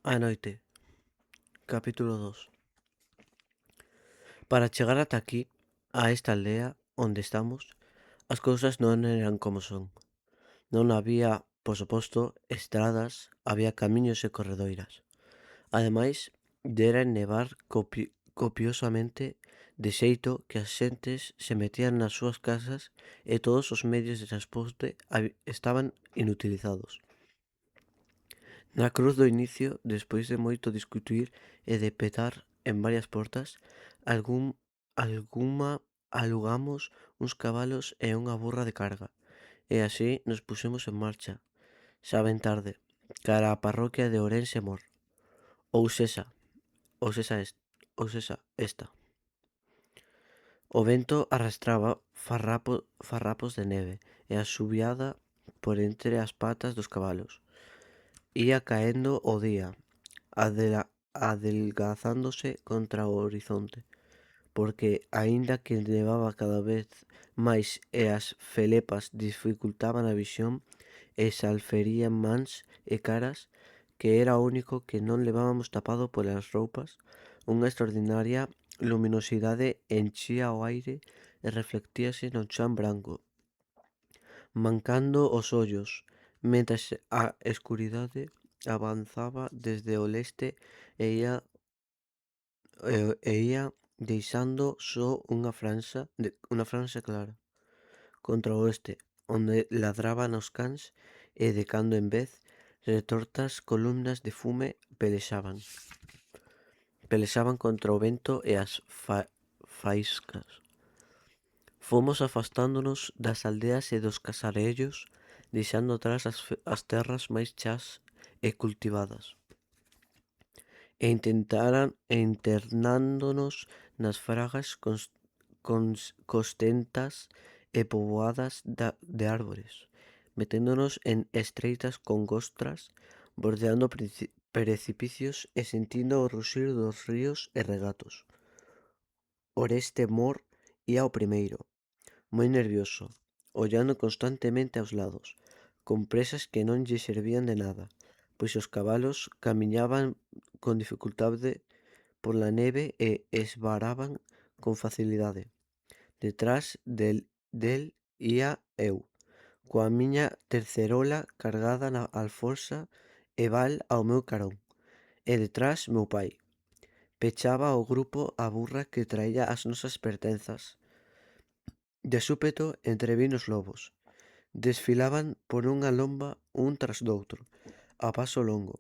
A noite, capítulo 2. Para chegar ata aquí, a esta aldea onde estamos, as cousas non eran como son. Non había, por suposto, estradas, había camiños e corredoiras. Ademais, dera en nevar copiosamente, de xeito que as xentes se metían nas súas casas e todos os medios de transporte estaban inutilizados. Na cruz do inicio, despois de moito discutir e de petar en varias portas, algunha alugamos uns cabalos e unha burra de carga, e así nos pusemos en marcha, xa ben tarde, cara á parroquia de Ourense Mor, ou sesa, ou sesa, ou sesa esta. O vento arrastraba farrapos de neve e a xubiada por entre as patas dos cabalos. Ía caendo o día, adelgazándose contra o horizonte, porque, aínda que nevaba cada vez máis e as felepas dificultaban a visión e salferían mans e caras, que era o único que non levábamos tapado polas roupas, unha extraordinaria luminosidade enchía o aire e reflectíase no chan branco, mancando os ollos, mentres a escuridade avanzaba desde o leste e ía deixando só unha franxa clara contra o oeste, onde ladraban os cans e de cando en vez retortas columnas de fume pelexaban contra o vento e as faíscas. Fomos afastándonos das aldeas e dos casarellos, deixando atrás as terras máis chás e cultivadas, e internándonos nas fragas costentas e poboadas de árbores, meténdonos en estreitas congostras, bordeando precipicios e sentindo o ruxir dos ríos e regatos. Oreste Mor ía o primeiro, moi nervioso, ollando constantemente aos lados, con presas que non lle servían de nada, pois os cabalos camiñaban con dificultade pola neve e esvaraban con facilidade. Detrás del ía eu, coa miña tercerola cargada na alforxa e Val ao meu carón, e detrás meu pai. Pechaba o grupo a burra que traía as nosas pertenzas. De súpeto entrevin os lobos. Desfilaban por unha lomba un tras doutro, a paso longo.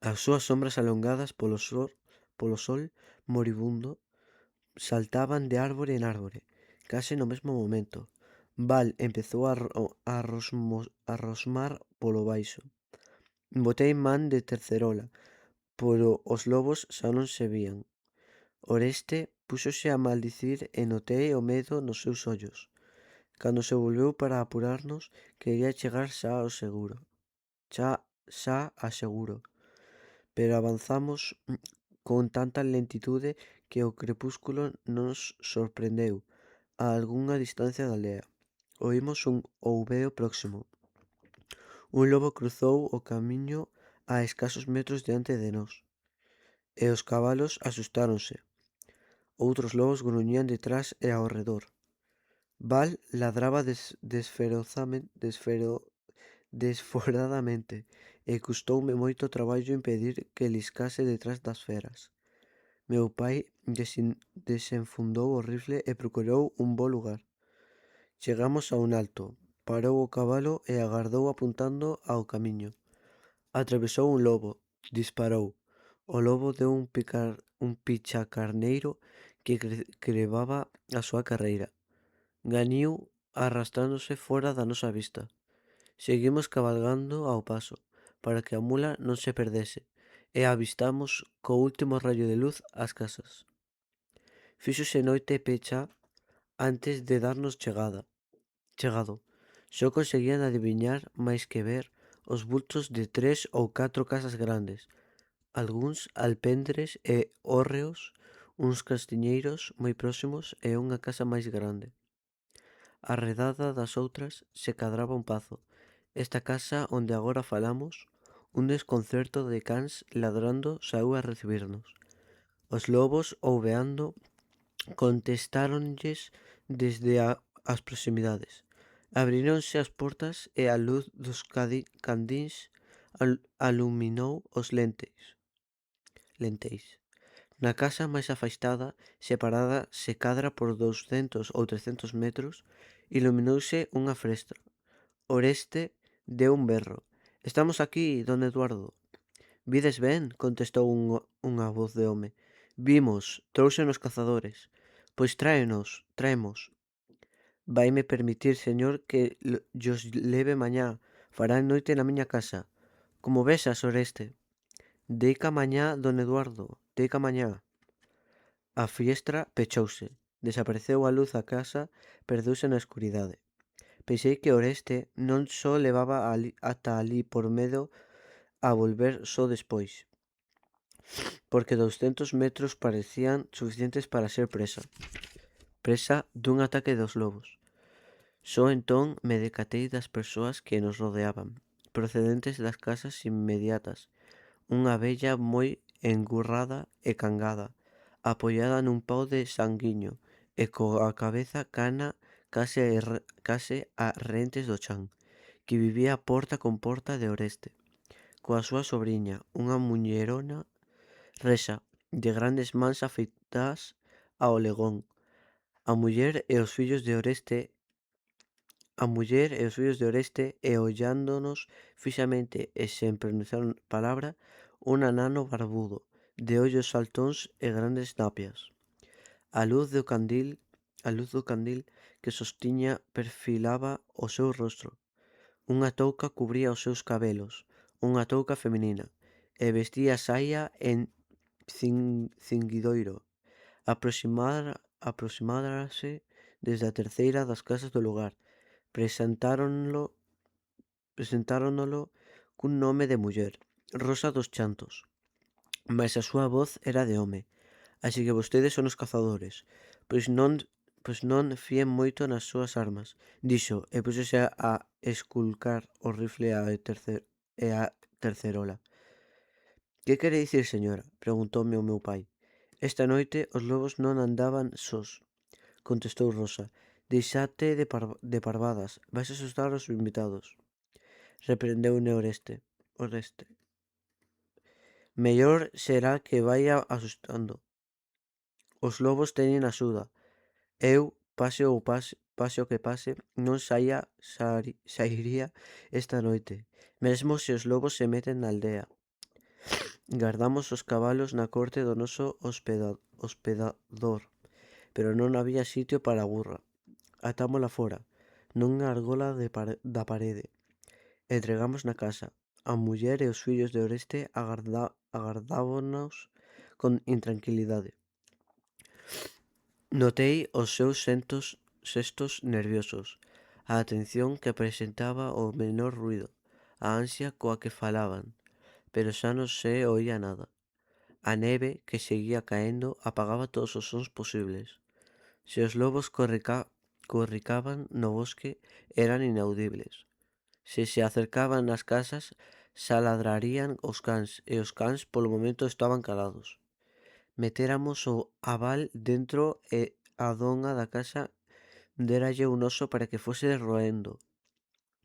As súas sombras alongadas polo sol moribundo saltaban de árbore en árbore, case no mesmo momento. Val empezou a rosmar polo baixo. Botei man de tercerola, pero os lobos xa non se vían. Oreste púxose a maldicir e notei o medo nos seus ollos. Cando se volveu para apurarnos, quería chegar xa a seguro, pero avanzamos con tanta lentitude que o crepúsculo nos sorprendeu a algunha distancia da aldea. Oímos un ouveo próximo. Un lobo cruzou o camiño a escasos metros diante de nós, e os cabalos asustáronse. Outros lobos gruñían detrás e ao redor. Val ladraba desforadamente e custoume moito traballo impedir que liscase detrás das feras. Meu pai desenfundou o rifle e procurou un bo lugar. Chegamos a un alto. Parou o cabalo e agardou apuntando ao camiño. Atravesou un lobo. Disparou. O lobo deu un pichacarneiro que crebaba a súa carreira. Ganiu arrastrándose fora da nosa vista. Seguimos cabalgando ao paso, para que a mula non se perdese, e avistamos co último rayo de luz as casas. Fíxose noite pecha antes de darnos chegado. Só conseguían adiviñar máis que ver os bultos de 3 ou 4 casas grandes, algúns alpendres e hórreos, uns castiñeiros moi próximos e unha casa máis grande. Arredada das outras se cadraba un pazo. Esta casa onde agora falamos, un desconcerto de cans ladrando saíu a recibirnos. Os lobos, ouveando, contestáronlles desde as proximidades. Abríronse as portas e a luz dos candís aluminou os lenteis. Na casa máis afastada, separada se cadra por 200 ou 300 metros, iluminouse unha fresta. Oreste deu un berro. «Estamos aquí, don Eduardo». «Vides ben?» contestou unha voz de home. «Vimos, trouxenos cazadores». «Pois traemos». «Vaime permitir, señor, que llos leve mañá. Farán noite na miña casa. Como vexas, Oreste?» «Deica mañá, don Eduardo, deica mañá». A fiestra pechouse. Desapareceu a luz da casa, perdeuse na escuridade. Pensei que Oreste non só levaba ata alí por medo a volver só despois, porque 200 metros parecían suficientes para ser presa dun ataque dos lobos. Só entón me decatei das persoas que nos rodeaban, procedentes das casas inmediatas. Unha vella moi engurrada e cangada, apoiada nun pau de sanguiño e coa cabeza cana case a rentes do chan, que vivía porta con porta de Oreste, coa súa sobriña, unha muñerona resa, de grandes mans afeitadas ao legón. A muller e os fillos de Oreste e ollándonos fixamente e sen pronunciar palabra, un anano barbudo, de ollos saltóns e grandes napias. A luz do candil que sostiña perfilaba o seu rostro. Unha touca cubría os seus cabelos, unha touca feminina, e vestía saia en cinguidoiro. Aproximárase desde a terceira das casas do lugar. Presentáronolo cun nome de muller, Rosa dos Chantos, mais a súa voz era de home. «Así que vostedes son os cazadores. Pois non fíen moito nas súas armas», dixo, e púxose a esculcar o rifle e a tercerola. «Que quere dicir, señora?» preguntoume o meu pai. «Esta noite os lobos non andaban sós», contestou Rosa. «Deixate de parvadas, vais asustar os invitados», reprendeume Oreste. «Mellor será que vaia asustando. Os lobos teñen axuda. Eu, pase o que pase, non sairía esta noite, mesmo se os lobos se meten na aldea. Gardamos os cabalos na corte do noso hospedador, pero non había sitio para a burra. Atámola fora, nunha argola da parede. Entregamos na casa. A muller e os fillos de Oreste agardábanos con intranquilidade. Notei os seus xestos nerviosos, a atención que presentaba o menor ruído, a ansia coa que falaban, pero xa non se oía nada. A neve que seguía caendo apagaba todos os sons posibles. Se os lobos corricaban no bosque eran inaudibles. Se acercaban ás casas xa ladrarían os cans, e os cans polo momento estaban calados. Metéramos o aval dentro e a dona da casa déralle un oso para que fose roendo.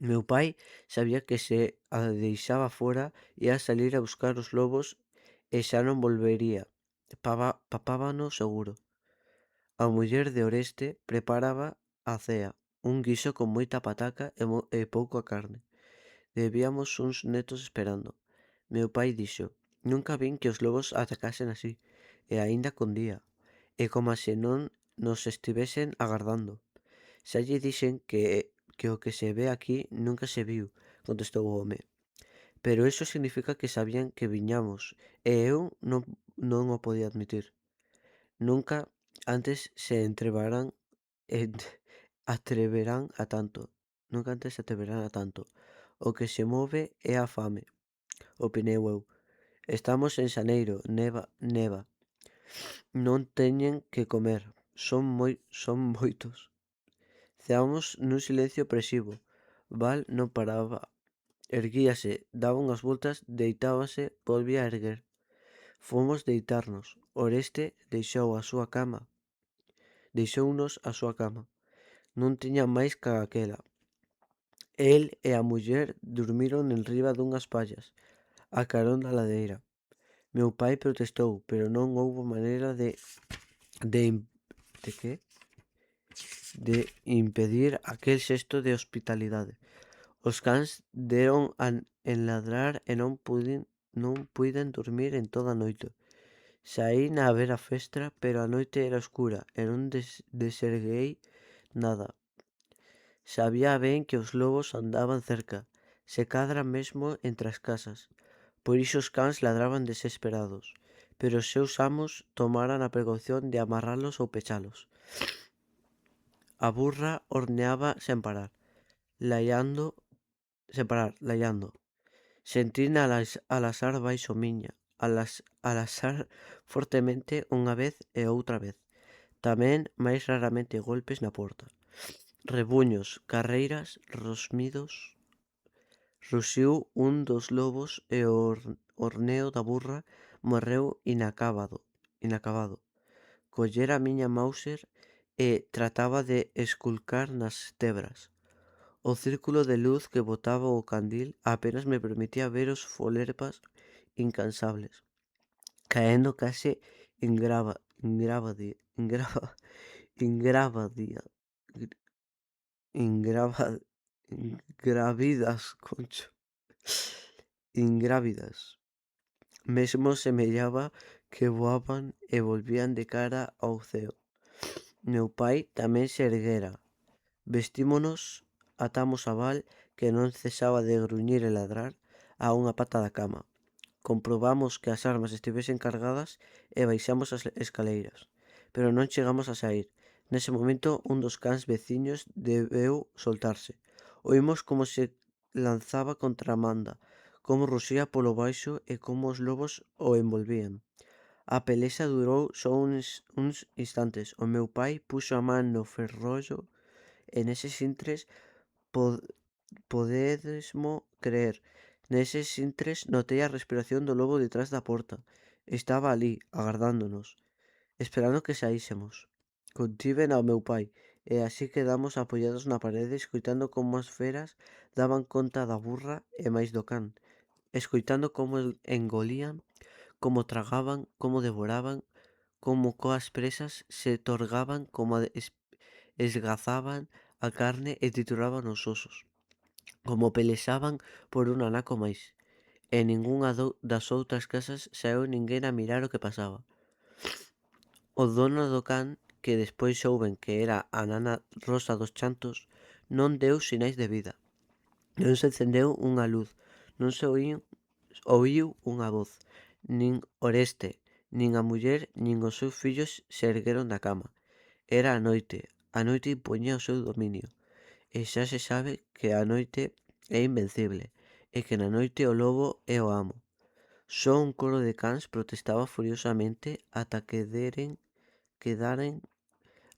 Meu pai sabía que se a deixaba fora ia salir a buscar os lobos e xa non volvería. Papábano seguro. A muller de Oreste preparaba a cea, un guiso con moita pataca e pouca carne. Debíamos uns netos esperando. Meu pai dixo: «Nunca vin que os lobos atacasen así, e aínda con día, e coma se non nos estivesen agardando». «Xa lle dixen que o que se ve aquí nunca se viu», contestou o home. «Pero iso significa que sabían que viñamos, e eu non o podía admitir. Nunca antes se atreverán a tanto. Nunca antes se atreverán a tanto. O que se move é a fame», opinei eu. «Estamos en xaneiro, neva. Non teñen que comer. Son moitos». Ceamos nun silencio opresivo. Val non paraba Erguíase, daba unhas voltas, deitábase, volvía a erguer. Fomos deitarnos. Oreste deixounos a súa cama. Non tiña máis ca aquela. El e a muller durmiron enriba dunhas pallas, a carón da ladeira. Meu pai protestou, pero non houbo maneira de, im- de que? De impedir aquel xesto de hospitalidade. Os cans deron en ladrar e non puiden dormir en toda a noite. Saín a ver a festra, pero a noite era escura e non deserguei nada. Sabía ben que os lobos andaban cerca, se cadra mesmo entre as casas. Por iso os cans ladraban desesperados, pero os seus amos tomaran a precaución de amarralos ou pechalos. A burra horneaba sen parar, laiando. Sentín alasar baixo miña, alasar fortemente unha vez e outra vez. Tamén máis raramente golpes na porta. Rebuños, carreiras, rosmidos. Ruxiu un dos lobos e o horneo da burra morreu inacabado. Collera a miña Mauser e trataba de esculcar nas tebras. O círculo de luz que botaba o candil apenas me permitía ver os folerpas incansables, caendo case ingravadia, ingrava- ingrávidas, concho, ingrávidas. Mesmo semellaba que voaban e volvían de cara ao ceo. Meu pai tamén se erguera. Vestímonos, atamos a Val, que non cesaba de gruñir e ladrar, a unha pata da cama. Comprobamos que as armas estivesen cargadas e baixamos as escaleiras. Pero non chegamos a sair. Nese momento, un dos cans veciños debeu soltarse. Oímos como se lanzaba contra Amanda, como ruxía polo baixo e como os lobos o envolvían. A pelesa durou só uns instantes. O meu pai puxo a man no ferrollo e neses intres podedesmo creer. Neses intres notei a respiración do lobo detrás da porta. Estaba alí, agardándonos, esperando que saísemos. Contiven ao meu pai, e así quedamos apoiados na parede, escoitando como as feras daban conta da burra e máis do can, escoitando como engolían, como tragaban, como devoraban, como coas presas se torgaban, como esgazaban a carne e trituraban os osos, como pelexaban por un anaco máis. E ningunha das outras casas saeu ninguén a mirar o que pasaba. O dono do can, que despois souben que era a nana Rosa dos Chantos, non deu sinais de vida. Non se encendeu unha luz, non se oíu unha voz. Nin Oreste, nin a muller, nin os seus fillos se ergueron da cama. Era a noite impoñía o seu dominio. E xa se sabe que a noite é invencible, e que na noite o lobo é o amo. Só un coro de cans protestaba furiosamente ata quedaren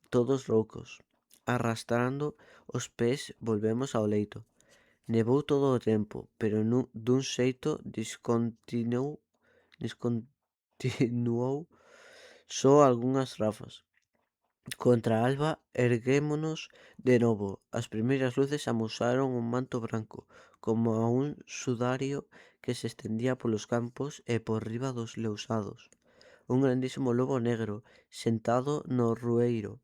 todos roucos. Arrastrando os pés volvemos ao leito. Nevou todo o tempo, pero dun xeito discontinuou só algunhas rafas. Contra a alba erguémonos de novo. As primeiras luces amosaron un manto branco, como a un sudario que se estendía polos campos e por riba dos lousados. Un grandísimo lobo negro, sentado no rueiro.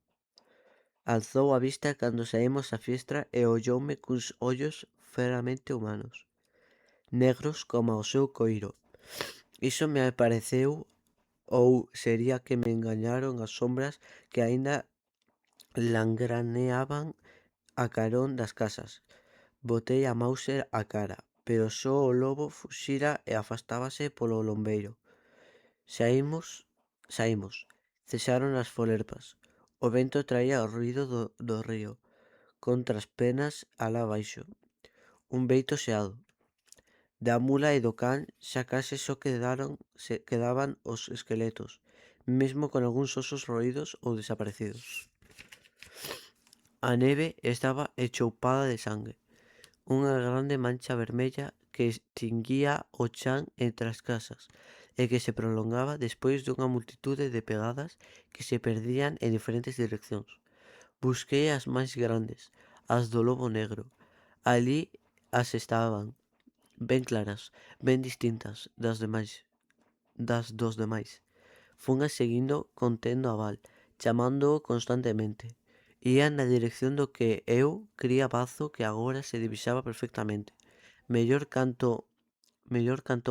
Alzou a vista cando saímos á fiestra e olloume cuns ollos feramente humanos, negros como o seu coiro. Iso me pareceu, ou sería que me engañaron as sombras que aínda langraneaban a carón das casas. Botei a Mauser á cara, pero só o lobo fuxira e afastábase polo lombeiro. Saímos. Cesaron as folerpas. O vento traía o ruído do río contra as penas alá abaixo. Un veito xeado. Da mula e do can xa case só quedaban os esqueletos, mesmo con algúns osos roídos ou desaparecidos. A neve estaba echoupada de sangue. unha grande mancha vermella que extinguía o chan entre as casas e que se prolongaba despois dunha multitude de pegadas que se perdían en diferentes direccións. Busquei as máis grandes, as do lobo negro. Alí as estaban, ben claras, ben distintas das dos demais. Fungas seguindo contendo a Val, chamándoo constantemente. Ía na dirección do que eu cría bazo que agora se divisaba perfectamente. Mellor canto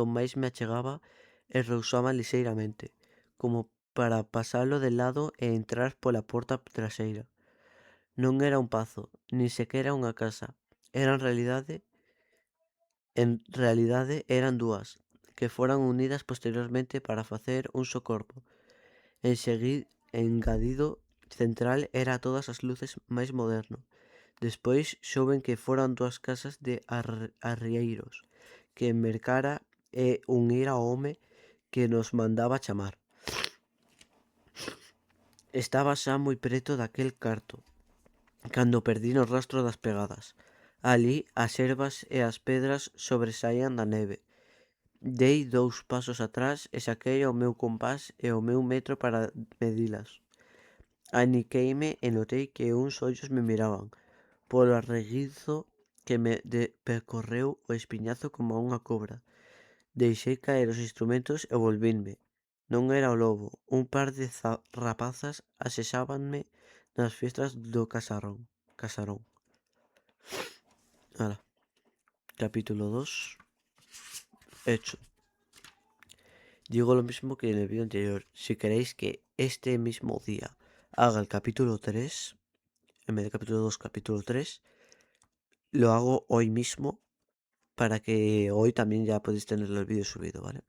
máis me achegaba e rousaba lixeiramente, como para pasalo de lado e entrar pola porta traseira. Non era un pazo, nin sequera unha casa. Era en realidade eran dúas, que foran unidas posteriormente para facer un só corpo. Engadido central era a todas as luces máis moderno. Despois souben que foran dúas casas de arrieiros, que mercara e unira ao home que nos mandaba chamar. Estaba xa moi preto daquel carto, cando perdín o rastro das pegadas. Alí as ervas e as pedras sobresaían da neve. Dei 2 pasos atrás e saquei o meu compás e o meu metro para medilas. Aniqueime e notei que uns ollos me miraban, polo arreguizo que me percorreu o espiñazo como a unha cobra. Deixei caer os instrumentos e volvinme. Non era o lobo, un par de rapazas asexábanme nas fiestras do casarón. Ala, capítulo 2, hecho. Digo lo mismo que en el vídeo anterior. Si queréis que este mismo día haga el capítulo 3, en vez de capítulo 2, capítulo 3, lo hago hoy mismo para que hoy también ya podéis tener el vídeo subido, ¿vale?